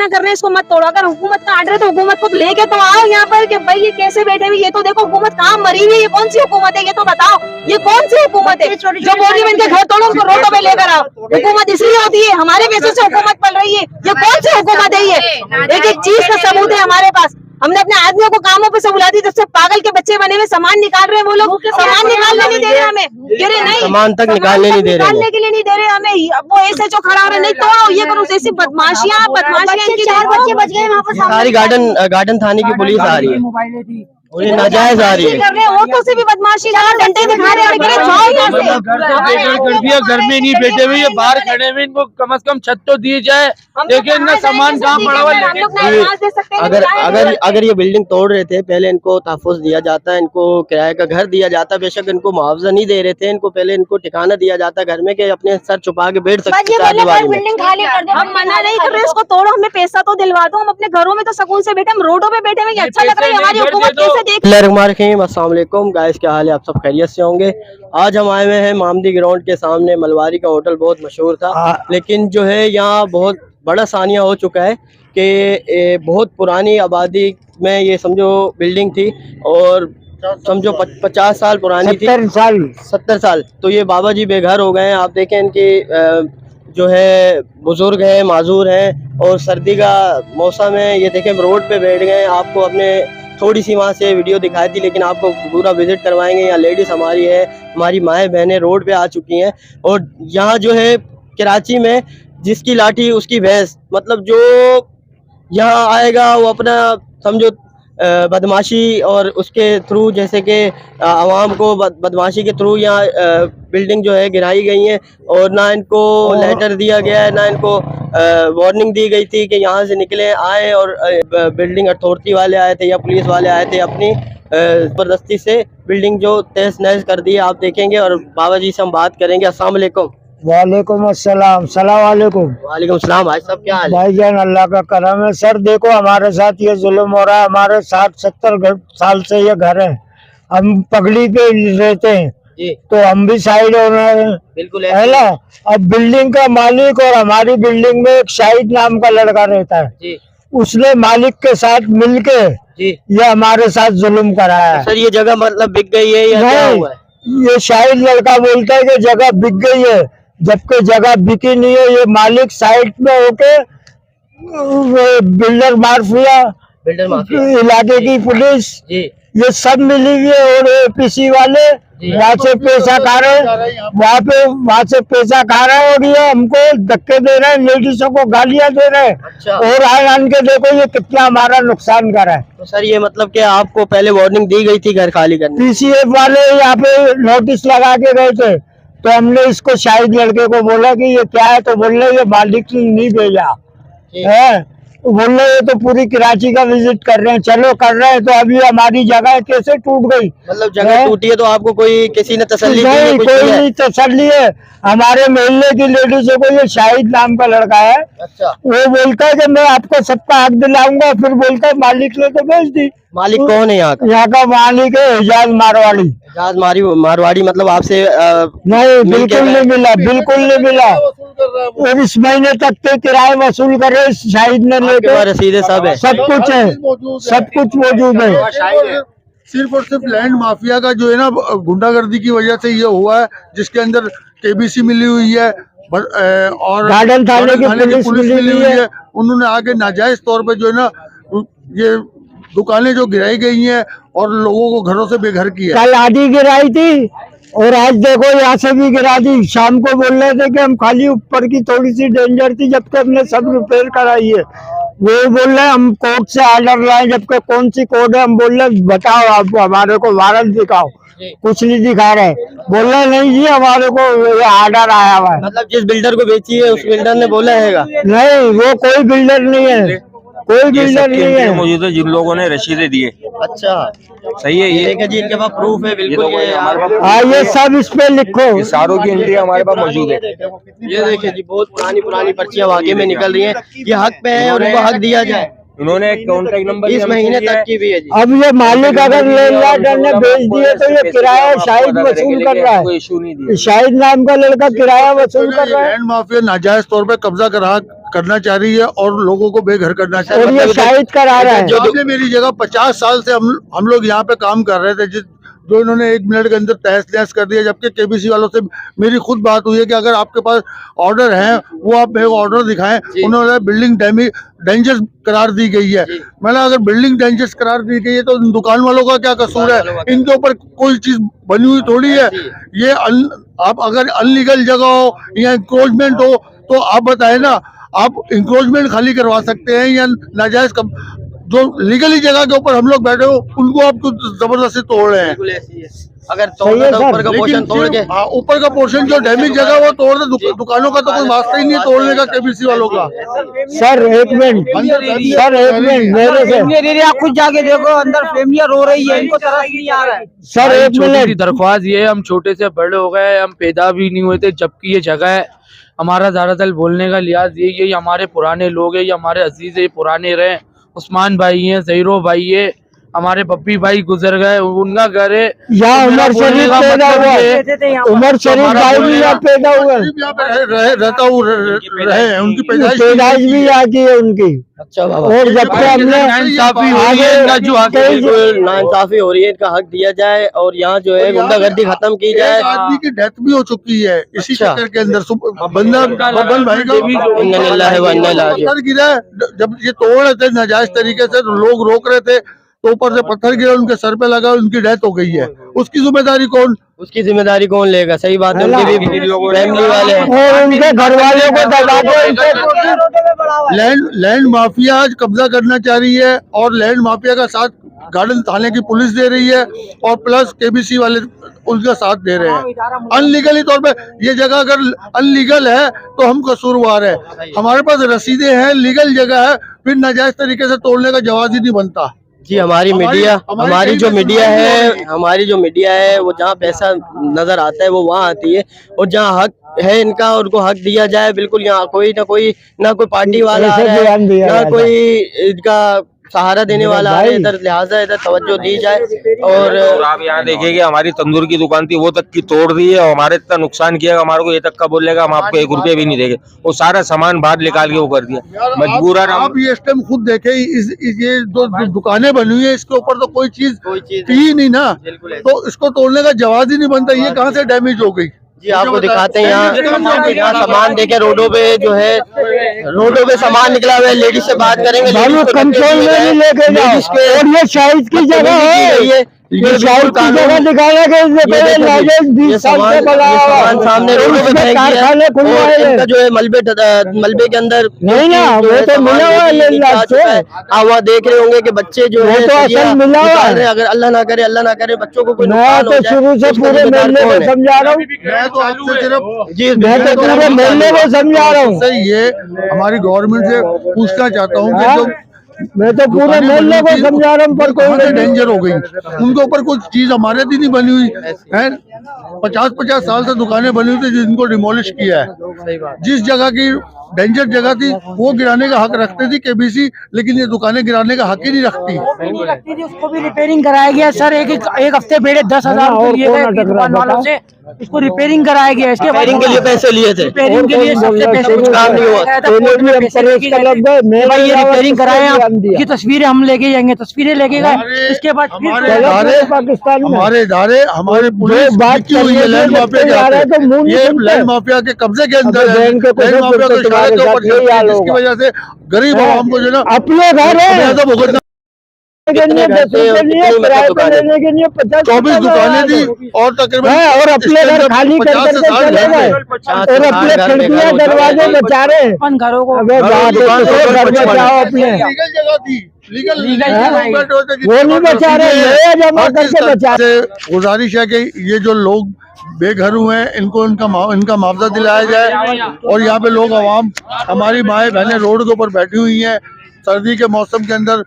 मना कर रहे हैं इसको मत तोड़ो। अगर हुकूमत का आर्डर है तो हुकूमत को लेके तो आओ यहाँ पर कि भाई ये कैसे बैठे हुए, ये तो देखो हुकूमत कहाँ मरी हुई है, ये कौन सी हुकूमत है, ये तो बताओ ये कौन सी हुकूमत है जो बोली में इनके घर तोड़ो उनको रोडों पे लेकर आओ। हुकूमत इसलिए होती है, हमारे पैसों से हुकूमत पल रही है, ये कौन सी हुकूमत है, ये एक एक चीज का सबूत है हमारे पास। हमने अपने आदमियों को कामों पे से बुला दी, जब से पागल के बच्चे बने हुए सामान निकाल रहे हैं, वो लोग सामान निकालने नहीं दे रहे हमें, कह रहे नहीं सामान तक निकालने नहीं दे रहे, निकालने के लिए नहीं दे रहे हमें। वो ऐसे जो खड़ा हो रहे नहीं तोड़ो, ये करो, ऐसी बदमाशियां इनकी। 4 बच्चे बच गए वहाँ पर, सारी गार्डन थाने की पुलिस आ रही है और ये नाजायज आ रही है। औरतों से भी बदमाशी, डंडे दिखा रहे हैं। घर में नहीं बैठे हुए, ये बाहर खड़े हुए, इनको कम से कम छत तो दी जाए। देखिए इनका सामान कहाँ पड़ा हुआ। अगर ये बिल्डिंग तोड़ रहे थे, पहले इनको तहफ़्फ़ुज़ दिया जाता, इनको किराए का घर दिया जाता। बेशक इनको मुआवजा नहीं दे रहे थे, इनको पहले इनको ठिकाना दिया जाता घर में कि अपने सर छुपा के बैठ सकते। हम मना नहीं कर रहे इसको तोड़ो, हमें पैसा तो दिलवा दो, हम अपने घरों में तो सुकून से बैठे, हम रोडों पे बैठे हुए अच्छा लग रहा है। हमारी हुकूमत कैसे देख। अस्सलाम वालेकुम गाइस, क्या हाल है, आप सब खैरियत से होंगे। आज हम आए हुए हैं मामदी ग्राउंड के सामने। मलवारी का होटल बहुत मशहूर था, लेकिन जो है यहाँ बहुत बड़ा सानिया हो चुका है कि बहुत पुरानी आबादी में ये समझो बिल्डिंग थी और समझो 50 साल पुरानी थी, 70 साल। तो ये बाबा जी बेघर हो गए हैं। आप देखें इनकी जो है बुजुर्ग हैं, माजूर हैं और सर्दी का मौसम है। ये देखें रोड पे बैठ गए। आपको अपने थोड़ी सी वहाँ से वीडियो दिखाई थी, लेकिन आपको पूरा विजिट करवाएंगे। यहाँ लेडीज़ हमारी है, हमारी माएँ बहनें रोड पे आ चुकी हैं। और यहाँ जो है कराची में जिसकी लाठी उसकी भैंस, मतलब जो यहाँ आएगा वो अपना समझो बदमाशी और उसके थ्रू, जैसे कि आवाम को बदमाशी के थ्रू यहाँ बिल्डिंग जो है गिराई गई है। और ना इनको लेटर दिया गया है, ना इनको वार्निंग दी गई थी कि यहाँ से निकले आए। और बिल्डिंग अथॉरिटी वाले आए थे या पुलिस वाले आए थे, अपनी ज़बरदस्ती से बिल्डिंग जो तहस नहस कर दी है। आप देखेंगे और बाबा जी से हम बात करेंगे। अस्सलाम वालेकुम। वालेकुम अस्सलाम। सलाम वालेकुम। वालेकुम सलाम। भाई साहब क्या हाल है? भाईजान अल्लाह का करम है। सर देखो हमारे साथ ये जुल्म हो रहा है। हमारे 60-70 साल से ये घर है, हम पगड़ी पे रहते हैं जी। तो हम भी साइड हो रहे हैं, बिल्कुल है ना। अब बिल्डिंग का मालिक और हमारी बिल्डिंग में एक शाहिद नाम का लड़का रहता है जी। उसने मालिक के साथ मिलके जी ये हमारे साथ जुल्म कराया है। सर ये जगह मतलब बिक गई है या क्या हुआ है? ये शाहिद लड़का बोलता है कि जगह बिक गई है, जबकि जगह बिकी नहीं है। ये मालिक साइड में होके बिल्डर माफिया, इलाके की पुलिस, ये सब मिली हुई है। और एपीसी वाले वहाँ से पैसा खा रहे हैं, वहाँ से पैसा खा रहे हैं और ये हमको धक्के दे रहे हैं, लेडीजों को गालियां दे रहे हैं। अच्छा। और आन के देखो ये कितना हमारा नुकसान कर रहा है। तो सर ये मतलब कि आपको पहले वार्निंग दी गई थी घर खाली करने? पीसीएफ वाले यहाँ पे नोटिस लगा के गए थे, तो हमने इसको शाहिद लड़के को बोला कि ये क्या है, तो बोल रहे ये मालिक ने नहीं भेजा है। बोल रहे ये तो पूरी कराची का विजिट कर रहे हैं। चलो कर रहे हैं, तो अभी हमारी जगह कैसे टूट गई? मतलब जगह टूटी है तो आपको कोई किसी ने तसल्ली दी है? नहीं, कोई नहीं तसल्ली है। हमारे मोहल्ले की लेडीजों को ये शाहिद नाम का लड़का है। अच्छा। वो बोलता है कि मैं आपको सबका हक दिलाऊंगा, फिर बोलता है मालिक ने तो भेज दी। मालिक कौन है यहाँ का? यहाँ का मालिक है हिजाज मारवाड़ी। हिजाज मारवाड़ी मतलब आपसे नहीं, बिल्कुल नहीं मिला, बिल्कुल नहीं मिला। और इस महीने तक के किराए वसूल कर रहे शाहिद ने लेके, रसीदें सब है, सब कुछ है, सब कुछ मौजूद है। सिर्फ और सिर्फ लैंड माफिया का जो है ना गुंडागर्दी की वजह से ये हुआ है, जिसके अंदर केबीसी मिली हुई है और गार्डन थाने की पुलिस मिली हुई है। उन्होंने आगे नाजायज तौर पे जो है ना ये दुकानें जो गिराई गई हैं और लोगों को घरों से बेघर किया। कल आधी गिराई थी और आज देखो यहाँ से भी गिरा दी। शाम को बोल रहे थे कि हम खाली ऊपर की थोड़ी सी डेंजर थी, जबकि हमने सब रिपेयर कराई है। वो बोल रहे हम कोर्ट से ऑर्डर लाए, जबकि कौन सी कोर्ट है? हम बोल रहे बताओ, आप हमारे को वारंट दिखाओ, कुछ नहीं दिखा रहे। बोल रहे नहीं जी हमारे को ये ऑर्डर आया हुआ है। मतलब जिस बिल्डर को बेची है उस बिल्डर ने बोला है? नहीं, वो कोई बिल्डर नहीं है, कोई बिल्डर नहीं है। मौजूद है जिन लोगों ने रसीदें दी है। अच्छा सही है, ये देखिए जी, इनके पास प्रूफ है बिल्कुल। ये सब इस पे लिखो, सारों की एंट्री हमारे पास मौजूद है। ये देखिए जी, बहुत पुरानी पर्चियां वाकई में निकल रही हैं। ये हक पे है और इनको हक दिया जाए। उन्होंने कॉन्टेक्ट नंबर इस महीने तक की भी है जी। अब ये मालिक अगर लैंडलॉर्ड ने भेज दिए तो ये किराया शाहिद वसूल कर रहा है। कोई इशू नहीं दिया। शाहिद नाम का लड़का किराया वसूल कर रहा है। लैंड माफिया नाजायज तौर पे कब्जा करना चाह रही है और लोगों को बेघर करना चाह और रही ये है। शाहिद करा रहा है। आपने मेरी जगह 50 साल से हम लोग यहाँ पे काम कर रहे थे, जो इन्होंने 1 मिनट के अंदर तहस नहस कर दिया। जबकि केबीसी वालों से मेरी खुद बात हुई है कि अगर आपके पास ऑर्डर है वो आप मेरे को ऑर्डर दिखाएं। उन्होंने बिल्डिंग डेंजरस करार दी गई है। मैंने अगर बिल्डिंग डेंजरस करार दी गई है तो दुकान वालों का क्या कसूर है? इनके ऊपर कोई चीज बनी हुई थोड़ी है। ये आप अगर अनलीगल जगह हो या इंक्रोचमेंट हो तो आप बताएं ना, आप इंक्रोचमेंट खाली करवा सकते हैं या नाजायज जो लीगली जगह के ऊपर हम लोग बैठे हो उनको आप कुछ जबरदस्ती तोड़ रहे हैं। अगर तोड़ना तो ऊपर का पोर्शन तोड़ के, ऊपर का पोर्शन जो डैमेज जगह वो तोड़ दे। दुकानों का तो कोई वास्ता ही नहीं तोड़ने का केबीसी वालों का। सर एक मिनट, सर एक मिनट, मेरे से आप खुद जाके देखो, अंदर फैमिलियां रो रही है, इनको तरस नहीं आ रहा है। सर एक छोटी सी मिनट, दरख्वास्त ये है, हम छोटे से बड़े हो गए, हम पैदा भी नहीं हुए थे जबकि ये जगह है। हमारा ज्यादातर बोलने का लिहाज यही है, ये हमारे पुराने लोग हैं, ये हमारे अजीज है, पुराने रहे। उस्मान भाई हैं, जहीरो भाई है, हमारे पप्पी भाई गुजर गए, उनका घर है। यहाँ उमर शरीफ पैदा हुआ, उमर शरीफ भाई भी यहाँ पैदा हुआ, यहाँ पे रहता हूँ, रहे हैं, उनकी पैदाइश भी यहाँ की है उनकी। अच्छा बाबा, और जब तक हमने नाइंसाफी हो रही है, इनका जो हक है बिल्कुल नाइंसाफी हो रही है, इनका हक दिया जाए और यहाँ जो है गुंडागर्दी खत्म की जाए। आदमी की डेथ भी हो चुकी है इसी चक्कर के अंदर। बंदा बबन भाई का इन्ना लिल्लाहि व इन्ना इलैहि राजिऊन। पत्थर गिरा है, जब ये तोड़ रहे थे नाजायज तरीके से, तो लोग रोक रहे थे, तो ऊपर से पत्थर गिरा, उनके सर पे लगा, उनकी डेथ हो गई है। उसकी जिम्मेदारी कौन? उसकी जिम्मेदारी कौन लेगा? सही बात है, उनकी भी फैमिली वाले हैं। और उनके घर वालों को दबा दो। लैंड माफिया आज कब्जा करना चाह रही है और लैंड माफिया का साथ गार्डन थाने की पुलिस दे रही है और प्लस केबीसी वाले उनका साथ दे रहे हैं अनलीगली तौर पे। ये जगह अगर अनलीगल है तो हम कसूरवार है। हमारे पास रसीदें हैं, लीगल जगह है, फिर नाजायज तरीके से तोड़ने का जवाब ही नहीं बनता। जी हमारी जो मीडिया है वो जहाँ पैसा नजर आता है वो वहाँ आती है, और जहाँ हक है इनका उनको हक दिया जाए। बिल्कुल यहाँ कोई ना कोई पार्टी वाला आ रहा है, ना कोई इनका सहारा देने वाला आ रहा है इधर, लिहाजा इधर तवज्जो दी जाए। और आप यहाँ देखिए कि हमारी तंदूर की दुकान थी वो तक की तोड़ दी है और हमारे इतना नुकसान किया, हमारे को ये तक का बोलेगा हम आपको 1 रुपये भी नहीं देंगे। वो सारा सामान बाहर निकाल के वो कर दिया मजबूरन। आप ये इस टाइम खुद देखे, ये जो दुकानें बनी हुई है इसके ऊपर तो कोई चीज थी ही नहीं ना, तो इसको तोड़ने का जवाब ही नहीं बनता। ये कहाँ से डैमेज हो गई? जी आपको दिखाते हैं यहाँ सामान देखे, रोडों पे सामान निकला हुआ है। लेडीज से बात करेंगे, कंट्रोल में नहीं लेके जाओ। और ये शाहिद की जगह है, ये शाहिद की जगह दिखाया कि इससे पहले नाजायज 20 साल से बना हुआ है। सामने रोडों पे कारखाने खुलवा इनका जो है मलबे के अंदर नहीं ना, वो तो मिला हुआ है। वहाँ देख रहे होंगे कि बच्चे जो है तो असल मिला हुआ है। अगर अल्लाह ना करे बच्चों को कोई मैं नुकसान तो हो जाए, शुरू से पूरे मेले को समझा रहा हूँ, मैं तो आपसे सिर्फ जी मैं तो पूरे मेले को समझा रहा हूँ। सही ये हमारी गवर्नमेंट से पूछना चाहता हूँ कि जो मैं तो पूरे मेले को समझा रहा हूँ, पर कोई डेंजर हो गई, उनके ऊपर कुछ चीज हमारे भी नहीं बनी हुई है। 50-50 साल से दुकानें बनी हुई थी जिनको डिमोलिश किया है। जिस जगह की डेंजर जगह थी वो गिराने का हक रखते थी केबीसी, लेकिन ये दुकानें गिराने का हक ही नहीं रखती। उसको भी रिपेयरिंग कराया गया सर। एक हफ्ते पहले 10,000 लिए गए दुकान वालों से, इसको रिपेयरिंग कराया गया। इसके रिपेयरिंग के लिए पैसे लिए थे, रिपेयरिंग के लिए सबसे पैसे कुछ काम नहीं हुआ। भाई ये रिपेयरिंग कराए, आपकी तस्वीरें हम लेके जाएंगे, तस्वीरें लेके गए। इसके बाद हमारे इदारे हमारे पुलिस बात की हुई है लैंड माफिया के, ये लैंड माफिया के कब्जे के अंदर है। लैंड माफिया के इशारे के ऊपर चलती है, जिसकी वजह से गरीब आवाम को जो ना अपने घर है 24 दुकानें थी और तकरीबन और अपने घर खाली कर करके चले गए और अपने खिड़कियां दरवाजे बचा रहे। अपन घरों को घर बचाओ अपने, लीगल जगह थी, लीगल वो नहीं बचा रहे, जमा करके बचा रहे। गुजारिश है कि ये जो लोग बेघर हुए हैं इनको इनका मुआवजा दिलाया जाए। और यहाँ पे लोग आवाम हमारी माएँ बहनें रोड के ऊपर बैठी हुई हैं। सर्दी के मौसम के अंदर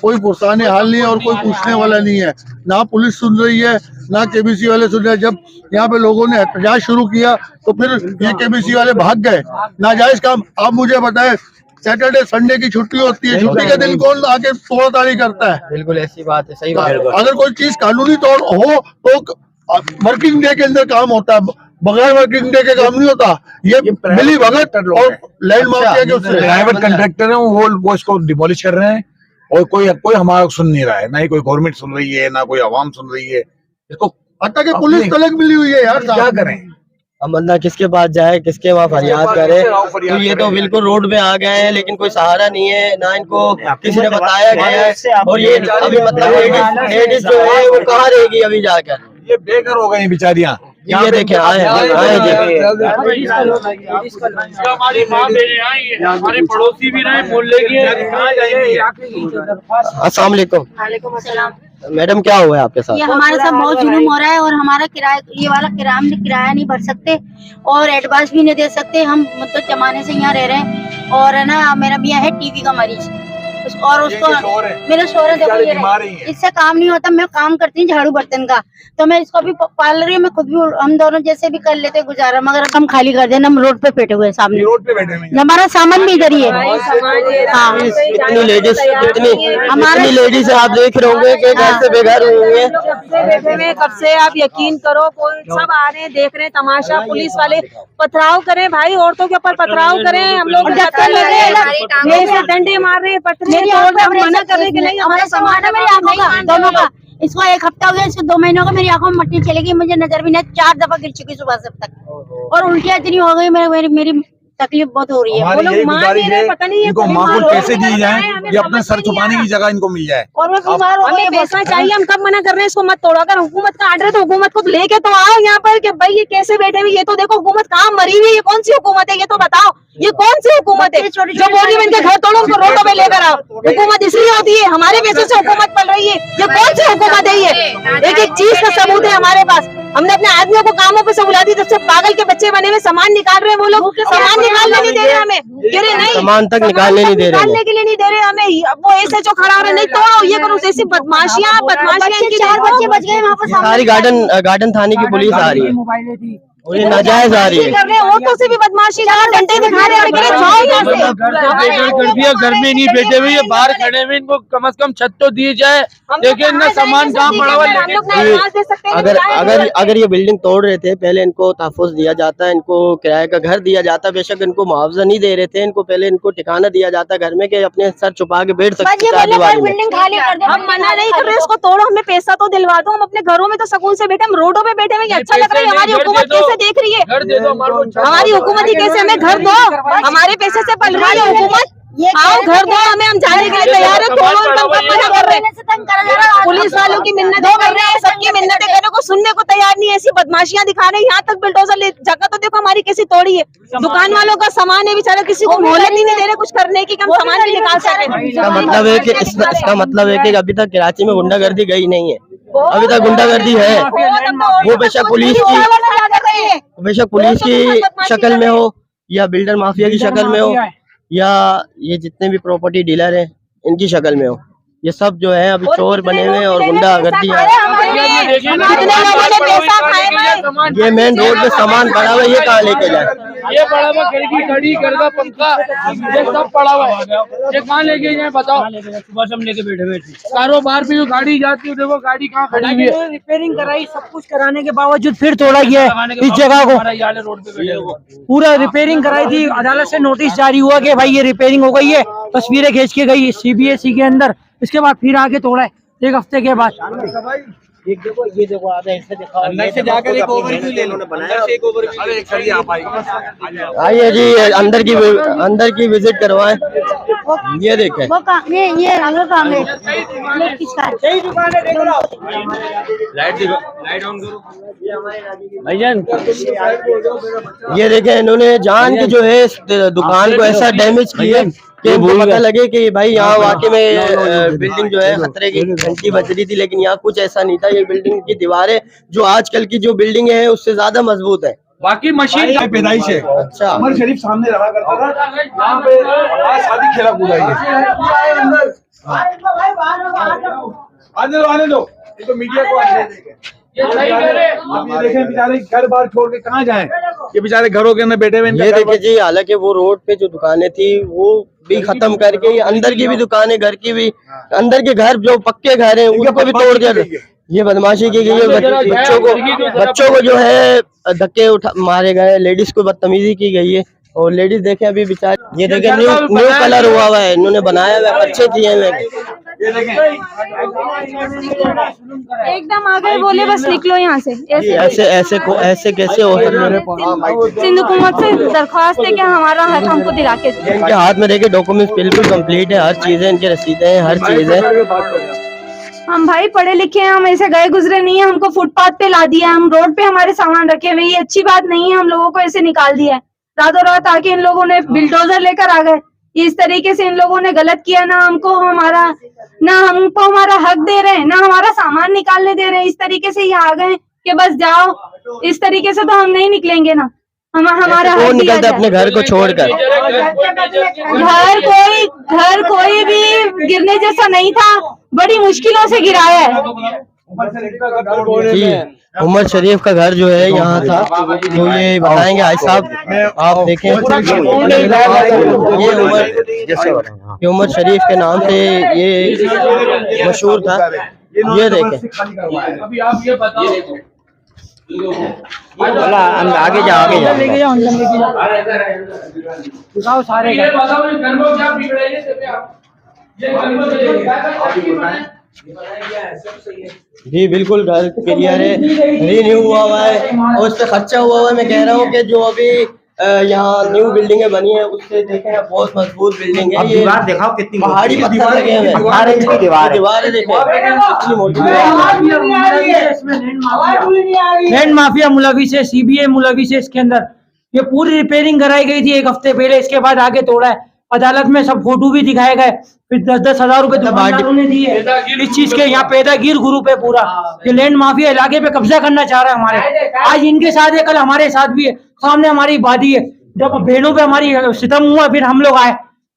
कोई पुरसाने हाल नहीं है और कोई पूछने वाला नहीं है, ना पुलिस सुन रही है ना केबीसी वाले सुन रहे हैं। जब यहाँ पे लोगों ने एहतजाज शुरू किया तो फिर ये केबीसी वाले भाग गए। नाजायज काम, आप मुझे बताएं, सैटरडे संडे की छुट्टी होती है, छुट्टी के दिन कौन आके तोड़ ताड़ी करता है? बिल्कुल ऐसी बात है, सही बात है। अगर कोई चीज कानूनी तौर हो तो वर्किंग डे के अंदर काम होता है, बगैर वर्किंग डे के काम नहीं होता। ये मिली भगत और लैंड माफिया के उससे प्राइवेट कंट्रैक्टर है, वो इसको डिमोलिश कर रहे हैं और कोई हमारा सुन नहीं रहा है, ना ही कोई गवर्नमेंट सुन रही है, ना कोई आवाम सुन रही है इसको। हत्या के पुलिस तलक मिली हुई है यार, क्या करें? अब बंदा किसके पास जाए, किसके वहाँ फरियाद करे। तो ये तो बिल्कुल रोड पे आ गए हैं, लेकिन कोई सहारा नहीं है, ना इनको किसी ने बताया गया है। और ये अभी मतलब लेडीज जो है वो कहाँ रहेगी अभी जाकर, ये बेघर हो गई बेचारियां। ये देखे आए जी, हमारी माँ बहनें आई है, हमारे पड़ोसी भी रहे, मोहल्ले की अस्सलाम वालेकुम। वालेकुम अस्सलाम। मैडम क्या हुआ है आपके साथ? ये हमारे साथ बहुत जुल्म हो रहा है और हमारा किराया, ये वाला किराया नहीं भर सकते और एडवांस भी नहीं दे सकते। हम मतलब जमाने से यहाँ रह रहे हैं और है ना, मेरा मियाँ है टीबी का मरीज और उसको मेरे शोहर देखो ये इससे काम नहीं होता। मैं काम करती हूँ झाड़ू बर्तन का, तो मैं इसको भी पाल रही हूँ, मैं खुद भी, हम दोनों जैसे भी कर लेते गुजारा, मगर हम खाली कर देना। हम रोड पे बैठे हुए सामने, रोड पे बैठे हुए, हमारा सामान भी इधर ही है। हाँ, कितनी लेडीज आप देख रहे होंगे कि घर से बेघर हुए हैं। बैठे हुए कब से, आप यकीन करो, कोई सब आ रहे हैं, देख रहे हैं तमाशा। पुलिस वाले पथराव करें भाई, औरतों के ऊपर पथराव करें। हम लोग डंडे मार रहे हैं, पत्थर मना कर रहे कि नहीं हमारा सामान है। मेरी आंखों का दोनों का, इसको 1 हफ्ता हो गया, इसको 2 महीनों का मेरी आंखों में मट्टी चलेगी, मुझे नजर भी नहीं, 4 दफा गिर चुकी सुबह से अब तक और उल्टियाँ इतनी हो गई, मेरी तकलीफ बहुत हो रही है। वो लोग मान नहीं रहे, पता नहीं इनको माकूल पैसे दिए जाएं, ये अपने सर छुपाने की जगह इनको मिल जाए। और मैं बीमार हो गई, पैसा चाहिए। हम कब मना कर रहे हैं इसको मत तोड़ो। अगर हुकूमत का आर्डर है तो हुकूमत को लेके तो आओ यहाँ पर कि भाई ये कैसे बैठे हुए। ये तो देखो हुकूमत कहाँ मरी हुई है, ये कौन सी हुकूमत है ये तो बताओ। ये कौन सी हुकूमत है जो बोल रही है इनके घर तोड़ो, उनको रोडों पे लेकर आओ। हुकूमत इसलिए होती है, हमारे पैसों से हुकूमत पल रही है। ये कौन सी हुकूमत है? ये एक चीज का सबूत है हमारे पास। हमने अपने आदमियों को कामों पे सहूलियत दी, जब से पागल के बच्चे बने हुए सामान निकाल रहे हैं। वो लोग सामान निकालने नहीं दे रहे हमें, कह रहे नहीं सामान तक निकालने नहीं दे रहे, निकालने के लिए नहीं दे रहे हमें। वो ऐसे जो खड़ा हो रहे नहीं तोड़ो, ये करो, ऐसी बदमाशियां इनकी। 4 बच्चे बच गए वहाँ पर, सारी गार्डन थाने की पुलिस आ रही है और ये नाजायज आ रही है। औरतों से भी बदमाशी, डंडे दिखा रहे हैं, जाओ यहाँ से। कर दिया, घर में नहीं बैठे हुए, ये बाहर खड़े हुए, इनको कम से कम छत तो दी जाए। देखिए इनका सामान कहाँ पड़ा हुआ है। अगर ये बिल्डिंग तोड़ रहे थे, पहले इनको तहफ़्फ़ुज़ दिया जाता, इनको किराए का घर दिया जाता। बेशक इनको मुआवजा नहीं दे रहे थे, इनको पहले इनको ठिकाना दिया जाता घर में कि अपने सर छुपा के बैठ सकते। बिल्डिंग खाली कर दो, हम मना नहीं कर रहे इसको तोड़ो, हमें पैसा तो दिलवा दो। हम अपने घरों में तो सुकून से बैठे, हम रोडों पे बैठे हुए अच्छा लग रहा है। हमारी हुकूमत कैसे देख रही है, घर दे दो हमारी हुकूमत ही कैसे, हमें घर दो, हमारे पैसे से पल रही है हुकूमत। आओ घर दो हमें, हम जाने के लिए तैयार है। तोड़ो, मना कर रहे हैं। पुलिस वालों की मिन्नतें कर रहे हैं, सबकी मिन्नतें करने को सुनने को तैयार नहीं है। ऐसी बदमाशियां दिखा रहे हैं, यहाँ तक बुलडोजर ले। जगह तो देखो हमारी कैसी तोड़ी है। दुकान वालों का सामान है बेचारा, किसी को मोहलत ही नहीं दे रहे कुछ करने की, हम सामान भी निकाल सके। इसका मतलब है कि अभी तक कराची में गुंडागर्दी गई नहीं है, अभी तक गुंडागर्दी है। वो बेशक पुलिस की शक्ल में हो या बिल्डर माफिया की शक्ल में हो या ये जितने भी प्रॉपर्टी डीलर हैं इनकी शक्ल में हो, ये सब जो है अभी चोर बने हुए और गुंडागर्दी है। ये मेन रोड पे सामान पड़ा हुआ है, ये कहाँ लेके जाए? ये पड़ा हुआ खिड़की, घड़ी, गर्दा, पंखा, ये सब पड़ा हुआ है। ये कहाँ लेके जाए बताओ? सुबह से हम लेके बैठे हुए थे। कारोबार पे जो गाड़ी जाती है, देखो गाड़ी कहाँ खड़ी हुई है। रिपेयरिंग कराई, सब कुछ कराने के बावजूद फिर तोड़ा गया है इस जगह को। रोड पे पूरा रिपेयरिंग कराई थी, अदालत से नोटिस जारी हुआ कि भाई ये रिपेयरिंग हो गई है, तस्वीरें खींच के गई CBSE के अंदर। इसके बाद फिर आके तोड़ा है 1 हफ्ते के बाद। ये देखो अंदर से जाकर एक ओवरव्यू ले लो ना, बनाया एक ओवरव्यू। अरे चलिए आप आइए जी, अंदर की विजिट करवाएं। ये देखें, वो काम ये अगर काम है, ये किसका है? सही दुकान है, देख लो। लाइट ऑन करो भाईजान। ये देखें, इन्होंने जान के जो है इस दुकान को ऐसा डैमेज किया कि पता लगे कि भाई यहाँ वाकई में बिल्डिंग जो है खतरे की घंटी बज रही थी, लेकिन यहाँ कुछ ऐसा नहीं था। ये बिल्डिंग की दीवारें जो आजकल की जो बिल्डिंग है उससे ज्यादा मजबूत है। बाकी मशीन का पैदाइश है। अच्छा, उमर शरीफ सामने रहा करता था, यहाँ पे शादी खेला कूदा है। आने दो, ये तो मीडिया को आने देंगे। आप ये देखें बेचारे घर बार छोड़ के कहाँ जाएं, ये बेचारे घरों के अंदर बैठे हुए। ये देखिए जी, हालांकि वो रोड पे जो दुकानें थी वो भी खत्म करके ये अंदर की भी दुकानें, घर की भी, अंदर के घर जो पक्के घर हैं उनको भी तोड़ दिया। ये बदमाशी की गई है, बच्चों को जो है धक्के मारे गए, लेडीज को बदतमीजी की गई है। और लेडीज देखे अभी बेचारे, ये देखे न्यू कलर हुआ है, इन्होंने बनाया हुआ, अच्छे किए हैं। एकदम आ गए, बोले बस निकलो यहाँ से। ऐसे कैसे हो सकते? सिंध हुकूमत से दरख्वास्त है कि हमारा हक हमको दिला के दे। इनके हाथ में देखिए डॉक्यूमेंट्स बिल्कुल कंप्लीट है, हर चीज है, इनकी रसीदें हैं, हर चीज है। हम भाई पढ़े लिखे हैं, हम ऐसे गए गुजरे नहीं है, हमको फुटपाथ पे ला दिया, हम रोड पे हमारे सामान रखे हुए, ये अच्छी बात नहीं है। हम लोगों को ऐसे निकाल दिया है रातों रात आके, इन लोगों ने बिल्डोजर लेकर आ गए। इस तरीके से इन लोगों ने गलत किया, ना हमको हमारा हक दे रहे हैं, ना हमारा सामान निकालने दे रहे हैं। इस तरीके से ये आ गए कि बस जाओ, इस तरीके से तो हम नहीं निकलेंगे ना। हमारा हक दिया जाए। अपने घर को छोड़कर घर कोई भी गिरने जैसा नहीं था, बड़ी मुश्किलों से गिराया है। जी, उमर शरीफ का घर जो है यहाँ था, तो ये बताएंगे आज साहब, आप देखें। ये उमर शरीफ के नाम से ये मशहूर था। ये देखें, अभी आप ये बताओ, आगे जा लेके जाओ दिखाओ सारे ये बताओ ये घर में क्या बिगड़ा है? ये घर में जी बिल्कुल घर क्लियर है, रीन्यू हुआ है और उस पर खर्चा हुआ है। मैं कह रहा हूँ कि जो अभी यहाँ न्यू बिल्डिंगें बनी है उससे देखें बहुत मजबूत बिल्डिंग है। ये दीवार दिखाओ कितनी पहाड़ी पत्थर लगे हुए हैं, 18 इंच की दीवार है। कितनी मोटी लैंड माफिया मुलवी से, सीबीआई मुलवी से इसके अंदर ये पूरी रिपेयरिंग कराई गई थी 1 हफ्ते पहले, इसके बाद आगे तोड़ा है। अदालत में सब फोटो भी दिखाए गए, फिर 10-10 हजार रुपए दुकानदारों ने दिए इस चीज के। यहाँ पैदागीर ग्रुप है पूरा, ये लैंड माफिया इलाके पे कब्जा करना चाह रहा है हमारे। आज इनके साथ है, कल हमारे साथ भी है। सामने हमारी वादी है, जब बहनों पे हमारी सितम हुआ फिर हम लोग आए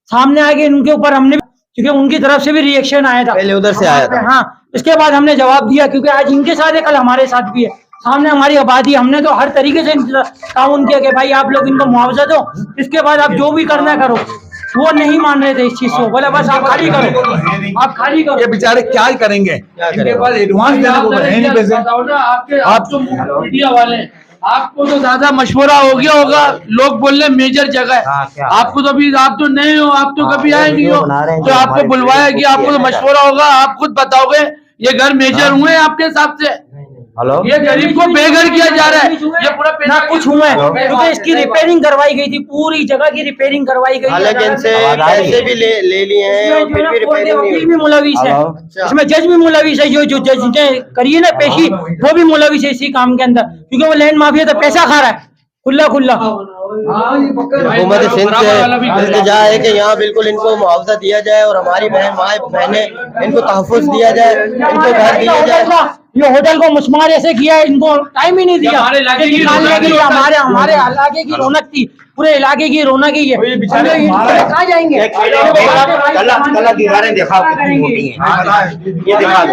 सामने, आगे इनके ऊपर हमने, क्योंकि उनकी तरफ से भी रिएक्शन आया था, पहले उधर से आया था। हाँ, इसके बाद हमने जवाब दिया, क्योंकि आज इनके साथ है, कल हमारे साथ भी है। सामने हमारी आबादी, हमने तो हर तरीके से ताउन किया कि भाई आप लोग इनको मुआवजा दो, इसके बाद आप जो भी करना करो। वो नहीं मान रहे थे इस चीज को, बोला बस आप खाली करो, आप खाली करो। ये बेचारे क्या ही करेंगे, इनके पास एडवांस देने को है नहीं पैसे। आप जो मीडिया वाले हैं, आपको तो ज्यादा मशवरा हो गया होगा, लोग बोल रहे मेजर जगह है, आपको तो अभी, आप तो नए हो, आप तो कभी आए नहीं हो, तो आपको बुलवाया गया, आपको तो मशवरा होगा, आप खुद बताओगे ये घर मेजर हुए आपके हिसाब से? हेलो, ये गरीब को बेघर किया जा रहा है, ये पूरा ना कुछ हुआ है, क्योंकि इसकी रिपेयरिंग करवाई गई थी, पूरी जगह की रिपेयरिंग करवाई गई। हालांकि इनसे पैसे भी ले लिए हैं और फिर भी रिपेयरिंग नहीं भी मुलविस है, इसमें जज भी मुलविस है, जो जज ने करी है ना पेशी, वो भी मुलविस है इसी काम के अंदर, क्योंकि वो लैंड माफिया तो पैसा खा रहा है खुला खुला। हुकूमत सिंध से इल्तिजा है कि यहाँ बिल्कुल इनको मुआवजा दिया जाए और हमारी बहनें इनको तहफ़्फ़ुज़ दिया जाए, इनको घर दिया जाए। ये होटल को मुस्मार ऐसे किया है, इनको टाइम ही नहीं दिया हमारे इलाके की रौनक थी, पूरे इलाके की रौनक ही है। कहाँ जाएंगे? कल दीवारें दिखाओ कितनी मोटी हैं, ये दिखाओ,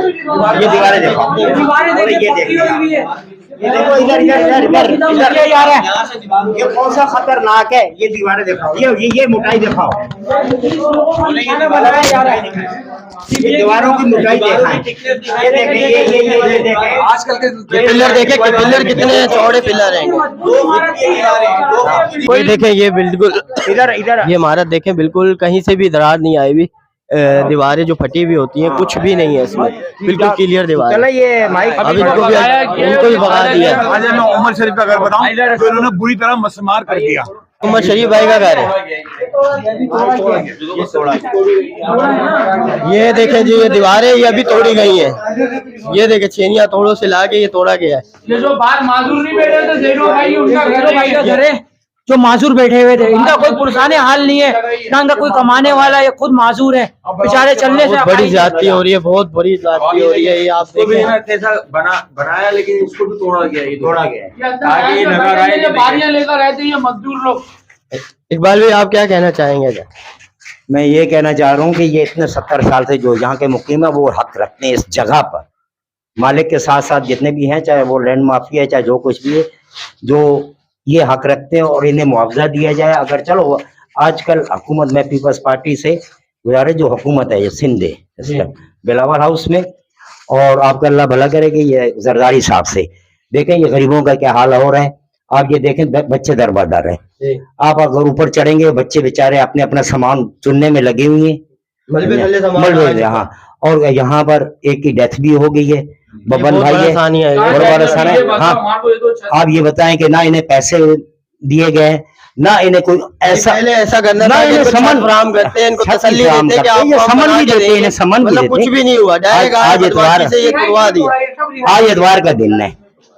ये दीवारें दिखाओ, ये देखिए, ये देखो इधर इधर इधर इधर ये यार है, ये कौन सा खतरनाक है, ये दीवारें दिखाओ, ये मोटाई दिखाओ, ये दीवारों की मोटाई दिखाएं, ये देखें, ये देखें, आजकल के पिलर देखें, पिलर कितने चौड़े पिलर हैं। ये देखें, ये बिल्कुल इधर इधर ये इमारत देखें, बिल्कुल कहीं से भी दरार नहीं आई हुई, दीवारें जो फटी हुई होती हैं कुछ भी नहीं है इसमें, बिल्कुल क्लियर दीवार। चलो ये माइक अब इनको भी भगा दिया। आज मैं उमर शरीफ का घर बताऊं, तो इन्होंने बुरी तरह मस्मार कर दिया। उमर शरीफ भाई का घर है, ये देखें जी, ये दीवारें ये अभी तोड़ी गई हैं, ये देखें छेनिया तोड़ों से लाके ये तोड़ा गया है। ये जो बाहर माजूर नहीं बैठे थे, ज़ेरो भाई उनका घर है, जो माजूर बैठे हुए थे, इनका कोई पुरसाने हाल नहीं है, ना इनका कोई कमाने वाला, ये खुद माजूर है, बेचारे चलने से बड़ी ज्यादती हो रही है, बहुत बड़ी ज्यादती हो रही है। ये आप देखें, बनाया लेकिन इसको भी तोड़ा गया, ये तोड़ा गया है। आगे लगा रहा है, बारियां लेकर रहते हैं ये मजदूर लोग। इकबाल भाई आप क्या कहना चाहेंगे? मैं ये कहना चाह रहा हूँ कि ये इतने 70 साल से जो यहाँ के मुकीम है वो हक रखते हैं इस जगह पर, मालिक के साथ साथ जितने भी हैं, चाहे वो लैंड माफिया है, चाहे जो कुछ भी है, जो ये हक रखते हैं और इन्हें मुआवजा दिया जाए। अगर चलो आजकल हुकूमत में पीपल्स पार्टी से गुजारिश, जो हुकूमत है ये सिंध है इस टाइम बिलावल हाउस में, और आपका अल्लाह भला करे कि ये जरदारी साहब से देखें ये गरीबों का क्या हाल हो रहा है। आप ये देखें बच्चे दरबार रहे हैं, आप अगर ऊपर चढ़ेंगे बच्चे बेचारे अपने अपना सामान चुनने में लगे हुए हैं, मलबे। हाँ, और यहाँ पर एक की डेथ भी हो गई है, बबन भाई है, हाँ। आप ये बताएं कि ना इन्हें पैसे दिए गए, ना इन्हें कोई ऐसा करना ना, इन्हें समन फराहम करते हैं, इनको तसल्ली देते हैं कि आप ये समन भी देते हैं, इन्हें समन भी देते, कुछ भी नहीं हुआ। आज इतवार से ये करवा दिया। आज इतवार का दिन है,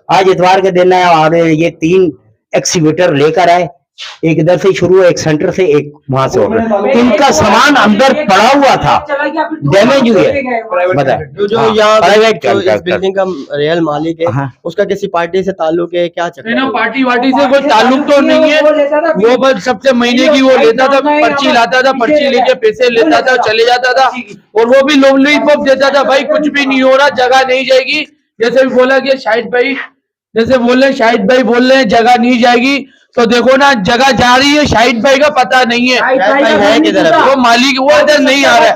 आज इतवार का दिन है, और ये 3 एक्सीवेटर लेकर आए, एक इधर से शुरू है, एक सेंटर से, एक वहां से होकर। इनका सामान अंदर पड़ा हुआ था, डैमेज हुए। जो यहाँ इस बिल्डिंग का रियल मालिक है, उसका किसी पार्टी से ताल्लुक है क्या? पार्टी वार्टी से कोई ताल्लुक तो नहीं है, वो बस सबसे महीने की वो लेता था, पर्ची लाता था, पर्ची लेके पैसे लेता था, चले जाता था, और वो भी लॉलीपॉप देता था। भाई कुछ भी नहीं हो रहा, जगह नहीं जाएगी, जैसे भी बोला कि शाहिद भाई बोल रहे हैं जगह नहीं जाएगी, तो देखो ना जगह जा रही है, शाहिद भाई का पता नहीं है, वो मालिक वो इधर नहीं आ रहा है।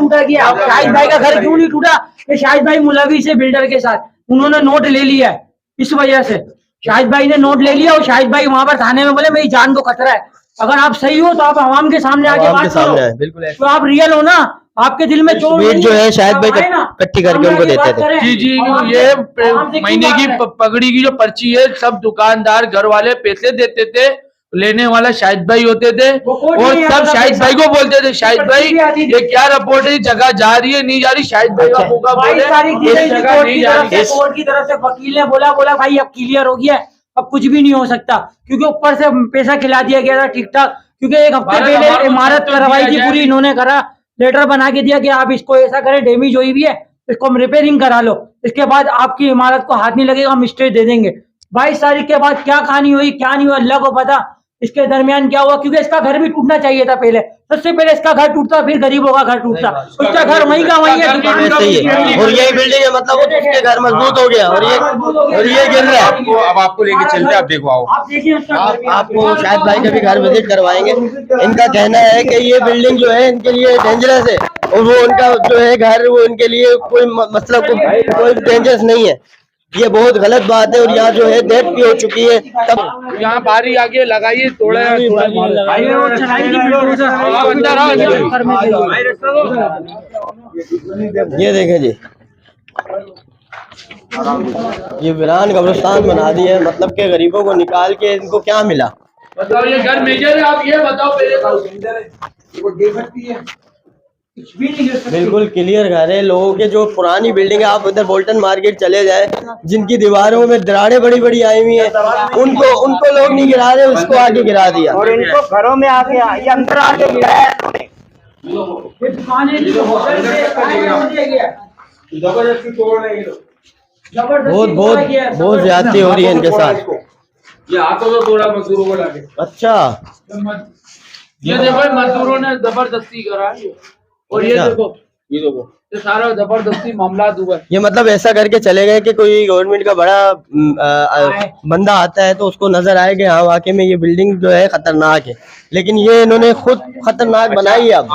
शाहिद भाई का घर क्यों नहीं टूटा? ये शाहिद भाई मुलवी से बिल्डर के साथ उन्होंने नोट ले लिया है, इस वजह से शाहिद भाई ने नोट ले लिया, और शाहिद भाई वहां पर थाने में बोले मेरी जान को खतरा है। अगर आप सही हो तो आप आवाम के सामने आके बात करो, बिल्कुल, तो आप रियल हो ना, आपके दिल में चोट जो है शाहिद भाई इकट्ठी करके उनको देते थे। जी, ये महीने की पगड़ी की जो पर्ची है, सब दुकानदार घर वाले पैसे देते थे, लेने वाला शाहिद भाई होते थे, और सब शाहिद भाई को बोलते थे, शाहिद भाई ये क्या रिपोर्ट है, जगह जा रही है नहीं जा रही, शाहिद भाई का होगा बोले, कोर्ट की तरफ से वकील ने बोला भाई अब क्लियर हो गया, अब कुछ भी नहीं हो सकता, क्योंकि ऊपर से पैसा खिला दिया गया था ठीक ठाक, क्योंकि एक हफ्ते पहले इमारत करवाई थी पूरी, इन्होंने करा, लेटर बना के दिया कि आप इसको ऐसा करें, डैमेज हुई भी है, इसको हम रिपेयरिंग करा लो, इसके बाद आपकी इमारत को हाथ नहीं लगेगा, हम स्टे दे देंगे। 22 तारीख के बाद क्या कहानी हुई क्या नहीं हुआ अल्लाह को पता, इसके दरमियान क्या हुआ, क्योंकि इसका घर भी टूटना चाहिए था पहले, सबसे पहले इसका घर टूटता, फिर गरीबों का घर टूटता, उसका घर वहीं का वहीं है, और यही बिल्डिंग है, मतलब वो उसके घर मजबूत हो गया, और ये गिर रहा है। अब आपको लेके चलते, आप देखो, आओ आप देखिए आपको शाहिद भाई का भी घर विजिट करवाएंगे। इनका कहना है कि ये बिल्डिंग जो है इनके लिए डेंजरस है, और वो उनका जो है घर वो इनके लिए कोई मतलब कोई डेंजरस नहीं है, ये बहुत गलत बात है। और यहाँ जो है डेथ भी हो चुकी है, तब यहाँ बारी आगे लगाइए, थोड़ा ये देखें जी, ये वीरान कब्रिस्तान बना दी है, मतलब के गरीबों को निकाल के इनको क्या मिला? बताओ, ये घर मेजर है, आप ये बताओ पहले। बिल्कुल क्लियर घर है। लोगों के जो पुरानी बिल्डिंग है, आप उधर बोल्टन मार्केट चले जाए, जिनकी दीवारों में दरारें बड़ी बड़ी आई हुई हैं, उनको लोग नहीं गिरा रहे, उसको आगे गिरा दिया, और इनको घरों में आके अंदर आके गिराया। बहुत ज्यादती हो रही है इनके साथ। ये हाथों में थोड़ा मजदूरों को लागे। अच्छा, ये देखो मजदूरों ने जबरदस्ती करा है, और ये देखो ये सारा जबरदस्ती मामला हुआ है। ये मतलब ऐसा करके चले गए कि कोई गवर्नमेंट का बड़ा बंदा आता है तो उसको नजर आए कि हाँ वाकई में ये बिल्डिंग जो है खतरनाक है, लेकिन ये इन्होंने खुद खतरनाक बनाई है। अब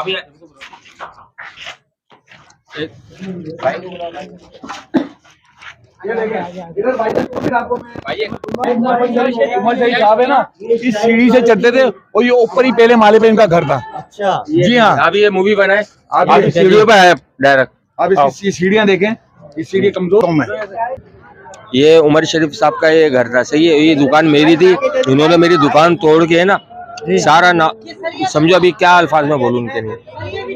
साहब है ना, इस सीढ़ी से चढ़ते थे और ये ऊपर ही पहले माले पे इनका घर था। अच्छा, जी हाँ, अभी ये मूवी बनाए, आप सीढ़ियों पे आए डायरेक्ट। आप इसकी सीढ़ियाँ देखें, इस सीढ़ी कमजोर है। ये उमर शरीफ साहब का ये घर था, सही है, ये दुकान मेरी थी, इन्होंने मेरी दुकान तोड़ के है ना सारा ना, समझो अभी क्या अल्फाज में बोलूं उनके लिए।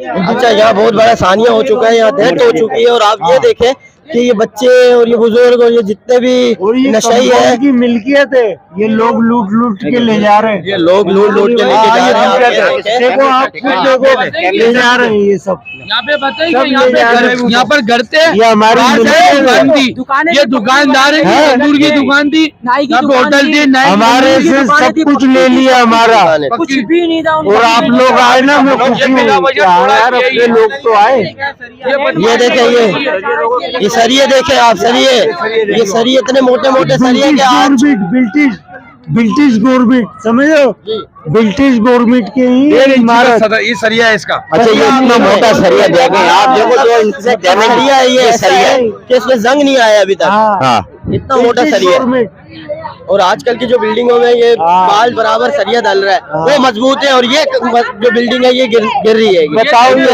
अच्छा, यहाँ बहुत बड़ा सानिया हो चुका है, यहाँ डेथ हो चुकी है, और आप ये देखें कि ये बच्चे और ये बुजुर्ग और ये जितने भी नशई है की मिल्कियत है, ये लोग लूट के ले जा रहे हैं, ये लोग लूट के लेके जा रहे हैं। देखो आप खुद देखो ले जा रहे हैं ये सब। यहाँ पे बताइए, यहाँ पर घर थे, ये हमारी दुकान थी, ये दुकानदार है, तंदूर की दुकान थी, यहाँ पे होटल थी, हमारे से सब कुछ ले लिया हमारा, कुछ भी नहीं था। और आप लोग आए ना, मैं खुशी हूँ यार, अपने लोग तो आए। ये देखें, ये सरिये देखे आप, सरिये, ये सरिये इतने मोटे मोटे सरिये के आज ब्रिटिश गवर्नमेंट समझ लो, ब्रिटिश गवर्नमेंट की ही इमारत, ये सरिया है इसका। अच्छा ये इतना मोटा सरिया देखें आप, देखो जो इनसे सरिया है, ये सरिया है कि इसमें जंग नहीं आया अभी तक। हाँ इतना मोटा सरिया है। और आजकल की जो बिल्डिंगों में ये बाल बराबर सरिया डल रहा है, वो मजबूत है, और ये जो बिल्डिंग है ये गिर रही है। बताओ ये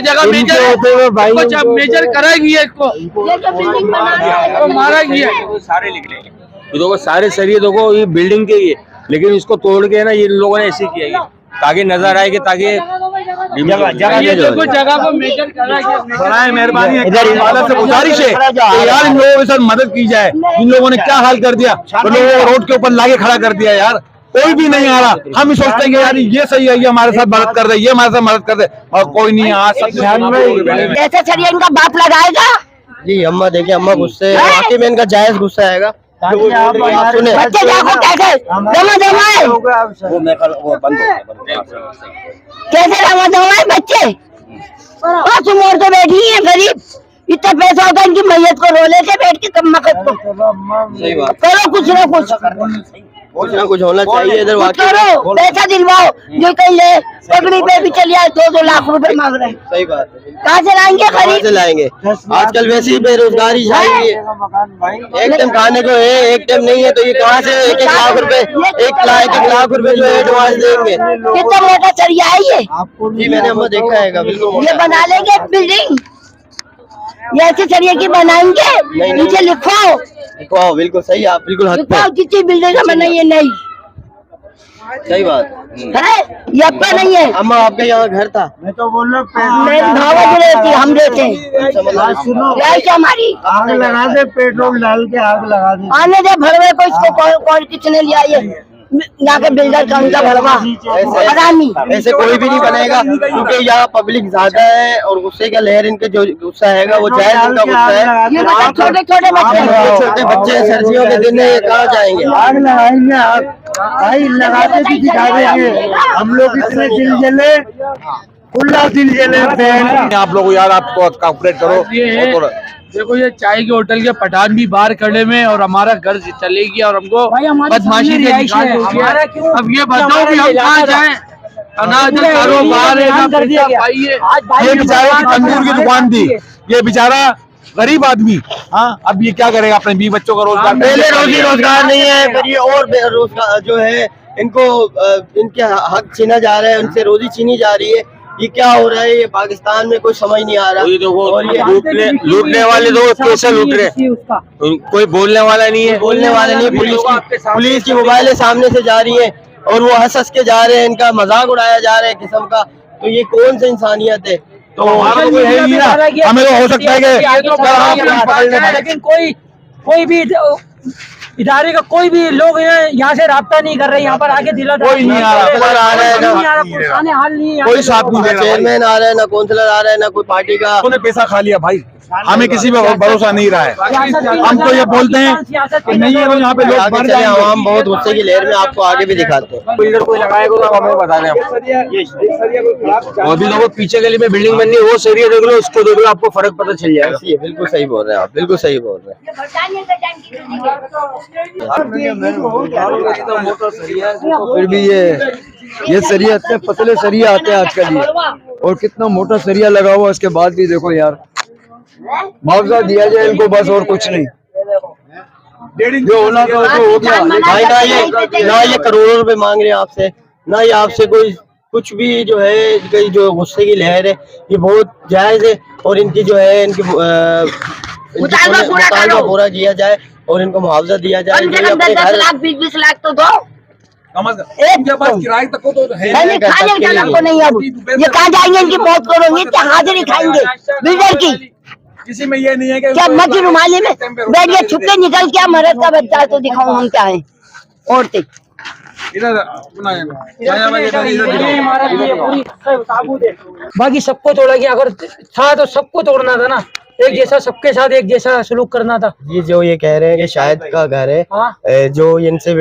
जगह मेजर होते हुए भाई मेजर कराएगी इसको, मारा गया सारे निकले। देखो सारे सरिये देखो ये बिल्डिंग के ही है, लेकिन इसको तोड़ के ना ये लोगों ने ऐसे किया है ताकि नजर आए कि ताकि जगह को मेजर बराए मेहरबानी है से गुजारिश है कि यार इन लोगों के साथ मदद की जाए। इन लोगों ने क्या हाल कर दिया, तो लोगों को रोड के ऊपर लाके खड़ा कर दिया यार, कोई भी नहीं आ रहा। हम ही सोचते हैं कि यार ये सही है, ये हमारे साथ मदद कर दे, ये हमारे साथ मदद कर दे, और कोई नहीं आ सकता। ऐसा सरिया इनका बाप लगाएगा। जी अम्मा देखिए, अम्मा गुस्से, वाकई में इनका जायज गुस्सा आएगा। सुने बच्चे जाको कैसे जमा जमाए, कैसे जमा जमाए बच्चे, बस उम्र तो बैठी है गरीब, इतना पैसा होता है इनकी मैयत को रोले से बैठ के कम मकत को करो कुछ ना कुछ होना चाहिए इधर। करो पैसा दिलवाओ, जो कहीं ले पगड़ी पे भी चलिए 2-2 लाख रुपए मांग रहे हैं। सही बात है, कहाँ से लाएंगे, कहाँ से लाएंगे? आजकल वैसे ही बेरोजगारी छाई है, एक टाइम खाने को है, एक टाइम नहीं है, तो ये कहाँ से 1-1 लाख रुपए, 1 लाख रुपए जो है एडवांस देंगे? कितना मोटा सरिया है ये? जी मैंने अम्मा देखा है, बिल्कुल। ये बना लेंगे बिल्डिंग, ये ऐसे सरिया की बनाएंगे, नीचे लिखो बिल्कुल सही, आप बिल्कुल हक पे। किसी बिल्डिंग बनाइए नहीं, सही बात है ये आपका नहीं है। अम्मा आपका यहाँ घर था? मैं तो बोल रहा भावज रहती हम देते हैं, सुनो हमारी आग लगा दे, पेट्रोल डाल के आग लगा दे, आने दे भरवे को, इसको कौन किसने लिया ये यहाँ के बिल्डर का उनका भरवा हरामी। ऐसे कोई भी नहीं बनेगा, क्योंकि यहाँ पब्लिक ज्यादा है और गुस्से का लहर, इनके जो गुस्सा है वो जायज इनका गुस्सा है। ये छोटे छोटे छोटे बच्चे सर्दियों के दिन ये कहाँ जाएंगे? आग लगाएंगे, आग भाई लगाते भी दिखा देंगे। हम लोग इतने दिल जले, खुला दिल जले। आप लोग यार आप कॉपरेट करो। देखो ये चाय के होटल के पठान भी बाहर खड़े में, और हमारा घर चलेगी और हमको बदमाशी से निकाल दोगे। अब ये बताओ कि हम कहाँ जाएं? अनाज कारोबार ये बेचारे की तंदूर की दुकान थी, ये बेचारा गरीब आदमी, हाँ अब ये क्या करेगा? अपने 20 बच्चों का रोजगार, पहले रोजगार नहीं है, फिर ये और बेरोजगार जो है इनको इनके हक छीना जा रहा है, उनसे रोजी छीनी जा रही है। ये क्या हो रहा है? ये पाकिस्तान में कोई समझ नहीं आ रहा। और ये लूटने वाले दो कैसे लूट रहे, कोई बोलने वाला नहीं है, पुलिस की मोबाइलें सामने से जा रही है और वो हंस के जा रहे हैं, इनका मजाक उड़ाया जा रहा है किस्म का। तो ये कौन सी इंसानियत है? तो हमें तो हो सकता है कि लेकिन कोई भी इदारे का कोई भी लोग यहाँ से राब्ता नहीं कर रहे, यहाँ पर आके दिला कोई नहीं आ रहा, कोई साथ नहीं दे रहा, चेयरमैन आ रहा है, ना काउंसलर आ रहा है, ना कोई पार्टी का। उन्होंने पैसा खा लिया भाई, हमें किसी पे भरोसा नहीं रहा है। हम तो ये बोलते हैं कि नहीं है, यहाँ पे लोग मर जाएंगे। आवाम बहुत गुस्से की लहर में, आपको आगे भी दिखाते हैं। इधर कोई लगाएगा तो हमें बता दें। और भी लोगों पीछे गली में बिल्डिंग बननी है, वो सरिया देख लो, उसको देख लो, आपको फर्क पता चल जाएगा। बिल्कुल सही बोल रहे हैं आप, बिल्कुल सही बोल रहे हैं। फिर भी ये सरिया इतने पतले सरिया आते हैं आजकल, ये और कितना मोटा सरिया लगा हुआ, उसके बाद भी देखो यार, मुआवजा दिया जाए इनको बस, और कुछ नहीं। जो होना था तो हो गया। ना ये करोड़ों रुपए मांग रहे हैं आपसे, ना ये आपसे कोई कुछ भी जो है, जो गुस्से की लहर है ये बहुत जायज है, और इनकी जो है इनकी मुतालबा पूरा किया जाए और इनको मुआवजा दिया जाए। 10 लाख 20 लाख तो दो, किराए तक को तो है खाने को नहीं। अब ये कहाँ जाएंगे? इनकी मौत करोगे, क्या हाजिरी खाएंगे बिल्डर की? किसी में ये नहीं है कि क्या मत रुमाली में बैठिए, छुपके निकल क्या मरद का बच्चा है तो दिखाओ हम क्या है। औरतें बाकी सबको तोड़ा गया, अगर था तो सबको तोड़ना था ना। एक जैसा सबके साथ एक जैसा सलूक करना था। ये जो ये कह रहे हैं कि शायद का घर है, हाँ। जो इनसे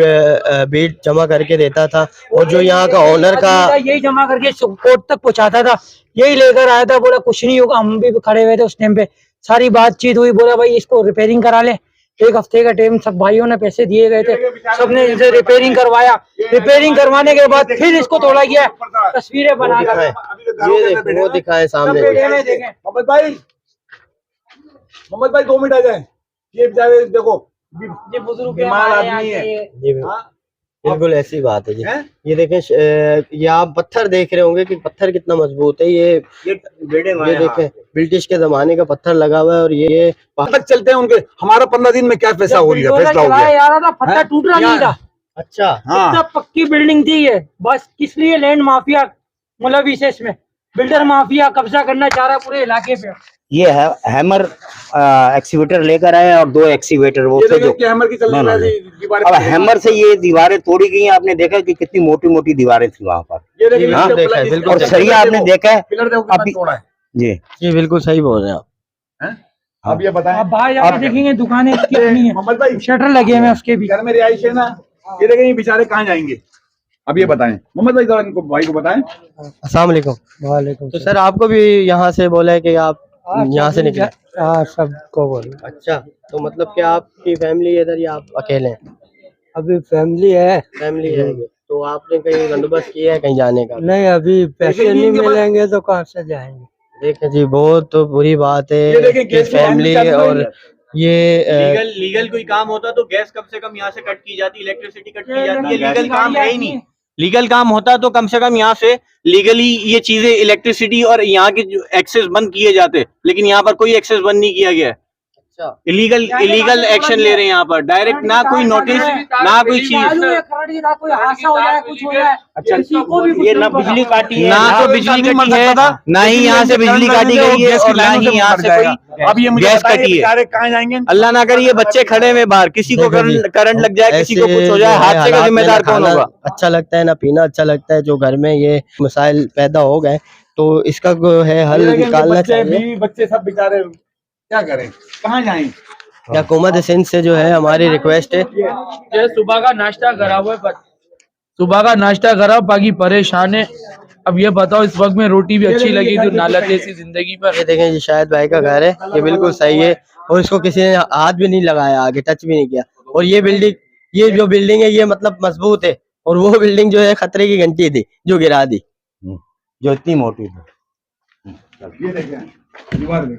बीट जमा करके देता था और जो यहाँ का ओनर का यही जमा करके कोर्ट तक पहुंचाता था, यही लेकर आया था। बोला कुछ नहीं होगा, हम भी खड़े हुए थे उस टाइम पे, सारी बातचीत हुई। बोला भाई इसको रिपेयरिंग करा ले, 1 हफ्ते का टाइम, सब भाइयों ने पैसे दिए गए थे, सबने इसे रिपेयरिंग करवाया। रिपेयरिंग करवाने के बाद फिर इसको तोड़ा गया, तस्वीरें बनाकर। ये देखो, वो दिखाए सामने। मोहम्मद भाई 2 मिनट आ जाए। ये बेचारे देखो, ये बुजुर्ग बीमार आदमी है। जी बिल्कुल ऐसी बात है जी। ये देखें, ये आप पत्थर देख रहे होंगे कि पत्थर कितना मजबूत है। ये देखें, ब्रिटिश के जमाने का पत्थर लगा हुआ है और ये तक चलते हैं उनके। हमारा 15 दिन में क्या फैसला हो गया, फैसला हो गया यार था, पत्थर टूट रहा नहीं था। अच्छा, हाँ, पक्की बिल्डिंग थी ये, बस किस लिए लैंड माफिया मुलविस है इसमें, बिल्डर माफिया कब्जा करना चाह रहा है पूरे इलाके पे। ये है हैमर एक्सीवेटर लेकर आए और 2 एक्सीवेटर वो थे जो हैमर की चलने वाली दीवारें। अब हैमर से ये दीवारें तोड़ी गई। आपने देखा कि कितनी मोटी मोटी दीवारें थी वहाँ पर। और सरिया आपने देखा है अभी जी बिल्कुल सही बोल रहे हैं आप। अब ये बताएं, आप बाहर जाके देखेंगे दुकानें इसकी अपनी है, मोहम्मद भाई शटर लगे हुए उसके भी। घर में रिहाइश है ना, ये देखें ये बेचारे कहाँ जाएंगे। अब ये बताएं मोहम्मद भाई, इनको भाई को बताएं। अस्सलाम वालेकुम। वालेकुम। तो सर आपको भी यहाँ से बोला है कि आप यहाँ से निकले? हाँ, सबको बोलो। अच्छा, तो मतलब कि आपकी फैमिली इधर या आप अकेले हैं? अभी फैमिली है। फैमिली है, तो आपने कहीं बंदोबस्त किया है कहीं जाने का? नहीं, अभी पैसे नहीं मिलेंगे तो कहाँ से जाएंगे। देखें जी, बहुत तो बुरी बात है कि फैमिली और ये लीगल कोई काम होता तो गैस कम से कम यहाँ से कट की जाती, इलेक्ट्रिसिटी कट की जाती है। लीगल काम है ही नहीं। लीगल काम होता तो कम से कम यहाँ से लीगली ये चीजें, इलेक्ट्रिसिटी और यहाँ के एक्सेस बंद किए जाते, लेकिन यहाँ पर कोई एक्सेस बंद नहीं किया गया है। इलीगल एक्शन ले रहे हैं यहाँ पर, डायरेक्ट ना कोई नोटिस ना कोई चीज। कोई हादसा हो जाए, कुछ हो जाए, अच्छा, ये ना बिजली काटी है, ना तो बिजली कटी है, ना ही यहाँ से बिजली काटी गई है और ना ही यहाँ से कोई अब ये गैस कटी है। कहाँ जाएंगे? अल्लाह ना करे ये बच्चे खड़े में बाहर, किसी को करंट लग जाए, किसी को कुछ हो जाए, हादसे का जिम्मेदार कौन होगा? अच्छा लगता है ना पीना अच्छा लगता है। जो घर में ये मसाइल पैदा हो गए तो इसका जो है हल निकालना चाहिए। बच्चे सब बेचारे क्या करें, कहाँ जाएं? हुकूमत सिंध से जो है हमारी रिक्वेस्ट है, ये सुबह का नाश्ता करा हुआ है, सुबह का नाश्ता करा, बाकी परेशान है। अब ये बताओ, इस वक्त में रोटी भी अच्छी लगी थी नालत ऐसी जिंदगी पर। ये देखें जी, शायद भाई का घर है, ये बिल्कुल सही है और इसको किसी ने हाथ भी नहीं लगाया, आगे टच भी नहीं किया। और ये बिल्डिंग, ये जो बिल्डिंग है ये मतलब मजबूत है, और वो बिल्डिंग जो है खतरे की घंटी थी जो गिरा दी, जो इतनी मोटी थी। ये देखें दीवार में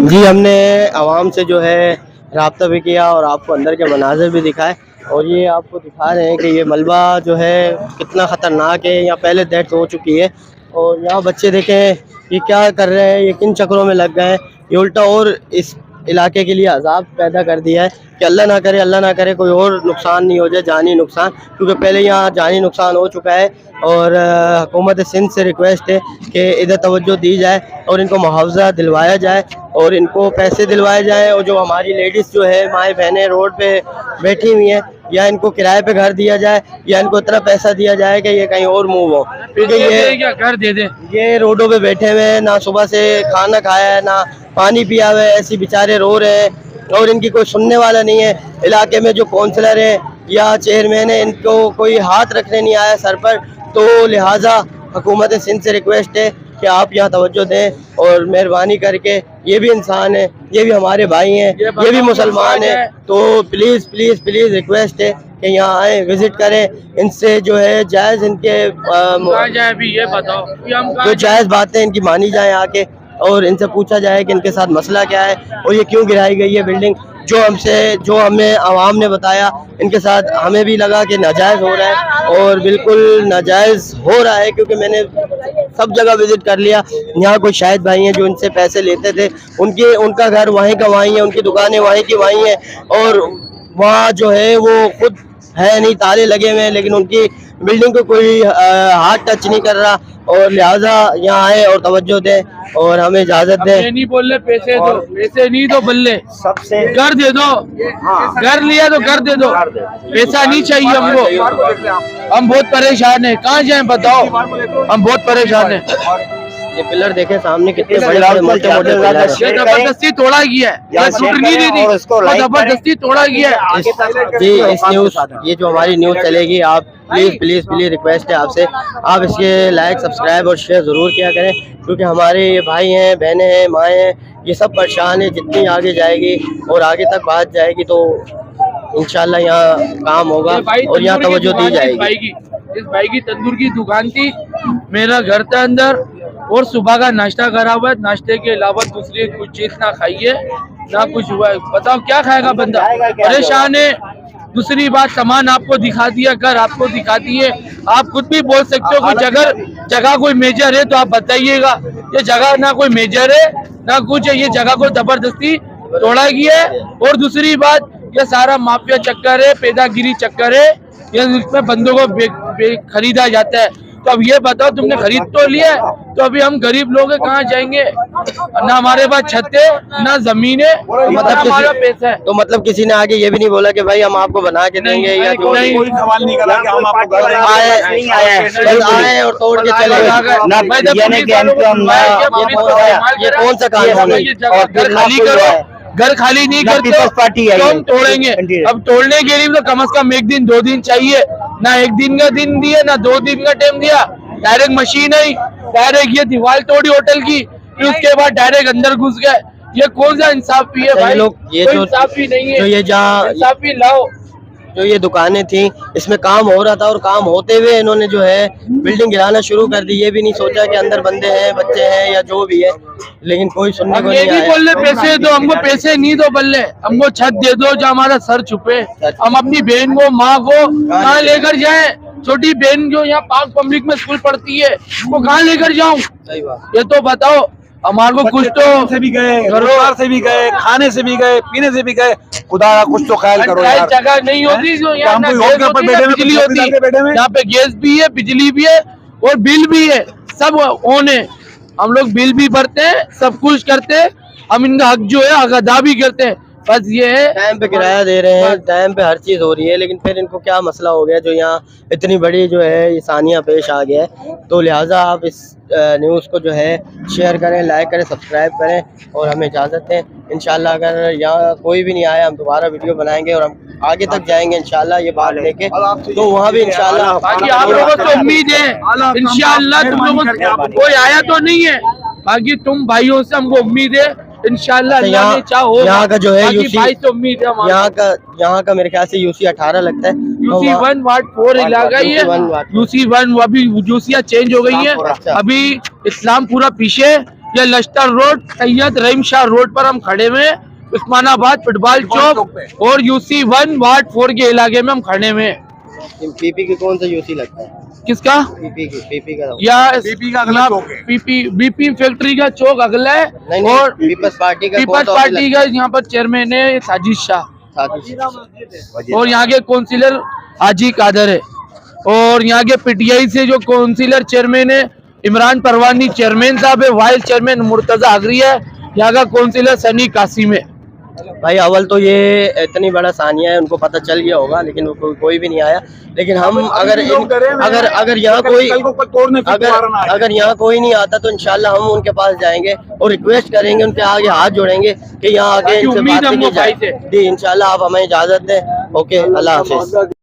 जी, हमने आवाम से जो है राब्ता भी किया और आपको अंदर के मनाज़िर भी दिखाए, और ये आपको दिखा रहे हैं कि ये मलबा जो है कितना ख़तरनाक है। यहाँ पहले डेथ हो चुकी है और यहाँ बच्चे देखें ये क्या कर रहे हैं, ये किन चक्रों में लग गए हैं। ये उल्टा और इस इलाके के लिए अजाब पैदा कर दिया है कि अल्लाह ना करे कोई और नुकसान नहीं हो जाए, जानी नुकसान, क्योंकि पहले यहाँ जानी नुकसान हो चुका है। और हुकूमत सिंध से रिक्वेस्ट है कि इधर तवज्जो दी जाए और इनको मुआवजा दिलवाया जाए और इनको पैसे दिलवाए जाए। और जो हमारी लेडीज़ जो है, माएँ बहनें रोड पे बैठी हुई हैं, या इनको किराए पे घर दिया जाए या इनको इतना पैसा दिया जाए कि ये कहीं और मूव हो, क्योंकि ये घर दे दे। ये रोडों पे बैठे हुए हैं, ना सुबह से खाना खाया है ना पानी पिया हुआ है, ऐसे बेचारे रो रहे हैं और इनकी कोई सुनने वाला नहीं है। इलाके में जो काउंसलर है या चेयरमैन है, इनको कोई हाथ रखने नहीं आया सर पर। तो लिहाजा हुकूमत सिंध से रिक्वेस्ट है कि आप यहाँ तवज्जो दें और मेहरबानी करके, ये भी इंसान है, ये भी हमारे भाई हैं, ये भी मुसलमान हैं, तो प्लीज़ प्लीज़ प्लीज़ रिक्वेस्ट है कि यहाँ आए, विजिट करें, इनसे जो है जायज़ इनके जाए भी ये बताओ कि हम जो जायज़ बातें इनकी मानी जाए आके, और इनसे पूछा जाए कि इनके साथ मसला क्या है और ये क्यों गिराई गई है बिल्डिंग। जो हमें आवाम ने बताया, इनके साथ हमें भी लगा कि नाजायज़ हो रहा है और बिल्कुल नाजायज़ हो रहा है, क्योंकि मैंने सब जगह विजिट कर लिया। यहाँ कोई शाहिद भाई हैं जो इनसे पैसे लेते थे, उनका घर वहीं का वहीं है, उनकी दुकानें वहीं की वहीं हैं, और वहाँ जो है वो खुद है नहीं, ताले लगे हुए हैं, लेकिन उनकी बिल्डिंग को कोई हाथ टच नहीं कर रहा और लिहाजा यहाँ आए और तवज्जो दें और हमें इजाजत दें। ये नहीं बोल रहे पैसे दो, पैसे नहीं तो बल्ले सबसे घर दे दो, घर लिया तो घर दे दो, पैसा नहीं चाहिए हमको। हम बहुत परेशान है, कहाँ जाएं बताओ, हम बहुत परेशान है। ये पिलर देखें सामने कितने बड़े मोटे मोटे पिलर हैं। ये जबरदस्ती तोड़ा गया है, टूट नहीं दी थी, जबरदस्ती तोड़ा गया है। जी इस न्यूज़, ये जो हमारी न्यूज़ चलेगी, आप प्लीज़ प्लीज़ प्लीज़ रिक्वेस्ट है आपसे, आप इसके लाइक सब्सक्राइब और शेयर ज़रूर किया करें, क्योंकि हमारे ये भाई हैं, बहनें हैं, माएँ हैं, ये सब परेशान है। जितनी आगे जाएगी और आगे तक बात जाएगी तो इंशाल्लाह यहाँ काम होगा और यहाँ तवज्जो दी जाएगी। इस भाई की तंदूर की दुकान थी, मेरा घर था अंदर, और सुबह का नाश्ता करा हुआ है, नाश्ते के अलावा दूसरी कुछ चीज ना खाइए ना कुछ हुआ है। बताओ क्या खाएगा बंदा, परेशान है। दूसरी बात, सामान आपको दिखा दिया, घर आपको दिखा दिए, आप खुद भी बोल सकते हो कि अगर जगह कोई मेजर है तो आप बताइएगा। ये जगह ना कोई मेजर है ना कुछ है, ये जगह को जबरदस्ती तोड़ा गया है। और दूसरी बात, ये सारा माफिया चक्कर है, पैदागिरी चक्कर है, ये इसमें बंदों को खरीदा जाता है। तो अब ये बताओ, तुमने खरीद तो लिया है, तो अभी हम गरीब लोग हैं, कहाँ जाएंगे? ना हमारे पास छत है, ना जमीन है, मतलब हमारा पैसा है। तो मतलब किसी ने आगे ये भी नहीं बोला कि भाई हम आपको बना के देंगे, या जो नहीं, कोई सवाल नहीं करा कि हम आपको घर आए और तोड़ के चले ये कौन सा कानून है? घर खाली करो, घर खाली नहीं करते तो हम तोड़ेंगे। अब तोड़ने के लिए तो कम से कम 1 दिन 2 दिन चाहिए, ना 1 दिन का दिन दिया, ना 2 दिन का टाइम दिया, डायरेक्ट मशीन आई, डायरेक्ट ये दीवार तोड़ी होटल की, फिर उसके बाद डायरेक्ट अंदर घुस गए। ये कौन सा इंसाफी है भाई? लोग ये कोई जो इंसाफी नहीं है, जो ये जहाँ इंसाफी लाओ। जो ये दुकानें थी, इसमें काम हो रहा था और काम होते हुए इन्होंने जो है बिल्डिंग गिराना शुरू कर दी। ये भी नहीं सोचा कि अंदर बंदे हैं, बच्चे हैं या जो भी है, लेकिन कोई सुनने को ये नहीं नहीं आया। बोल रहे पैसे दो, हमको पैसे नहीं दो बल्ले, हमको छत दे दो जो हमारा सर छुपे। हम अपनी बहन को, माँ को कहाँ लेकर जाएं? छोटी बहन जो यहाँ पार्क पब्लिक में स्कूल पढ़ती है, वो कहाँ लेकर जाऊँ? सही बात। ये तो बताओ, हमारे को कुछ तो से भी गए, रोजगार से भी गए, खाने से भी गए, पीने से भी गए, खुदा कुछ तो ख्याल करो यार। जगह नहीं होती जो यहाँ ना गैस होती है, बिजली होती है, यहाँ पे गैस भी है, बिजली भी है और बिल भी है, सब ऑन है। हम लोग बिल भी भरते हैं, सब कुछ करते हैं, हम इनका हक जो है हक अदा भी करते हैं। बस ये है, टाइम पे किराया दे रहे हैं, टाइम पे हर चीज़ हो रही है, लेकिन फिर इनको क्या मसला हो गया जो यहाँ इतनी बड़ी जो है ये सानिया पेश आ गया है। तो लिहाजा आप इस न्यूज़ को जो है शेयर करें, लाइक करें, सब्सक्राइब करें और हमें इजाज़त दें। इंशाल्लाह अगर यहाँ कोई भी नहीं आया, हम दोबारा वीडियो बनाएंगे और हम आगे तक जाएंगे इंशाल्लाह ये बात लेके, तो वहाँ भी इंशाल्लाह। बाकी आप लोगों को उम्मीद है इंशाल्लाह, तुम लोगों कोई आया तो नहीं है, बाकी तुम भाइयों से हमको उम्मीद है इंशाल्लाह। यहाँ का जो है भाई से उम्मीद है, यहाँ का मेरे ख्याल से यूसी 18 लगता है, यूसी 1 वार्ड 4 इलाका ही है। यूसी 1 अभी यूसिया चेंज हो गई है, अभी इस्लामपुरा पीछे, या लश्कर रोड, सैयद रहीम शाह रोड पर हम खड़े हुए हैं, उस्मानाबाद फुटबॉल चौक और यूसी 1 वार्ड 4 के इलाके में हम खड़े हुए हैं। पीपी की कौन सा यूसी लगता है? किसका? पीपी का या बीपी फैक्ट्री का चौक अगला है। नहीं, और पीपल्स पार्टी का यहाँ पर चेयरमैन है साजिद शाह, और यहाँ के काउंसिलर हाजी कादर है, और यहाँ के पीटीआई से जो काउंसिलर चेयरमैन है इमरान परवानी चेयरमैन साहब है, वाइस चेयरमैन मुर्तजा अगरी है, यहाँ का काउंसिलर सनी कासिम है। भाई अवल तो ये इतनी बड़ा सानिया है, उनको पता चल गया होगा, लेकिन वो कोई भी नहीं आया। लेकिन हम अगर यहाँ कोई नहीं आता तो इंशाल्लाह हम उनके पास जाएंगे और रिक्वेस्ट करेंगे, उनके आगे हाथ जोड़ेंगे कि यहाँ आगे इनसे बात की जाए। जी इंशाल्लाह, आप हमें इजाजत दें। ओके, अल्लाह हाफिज।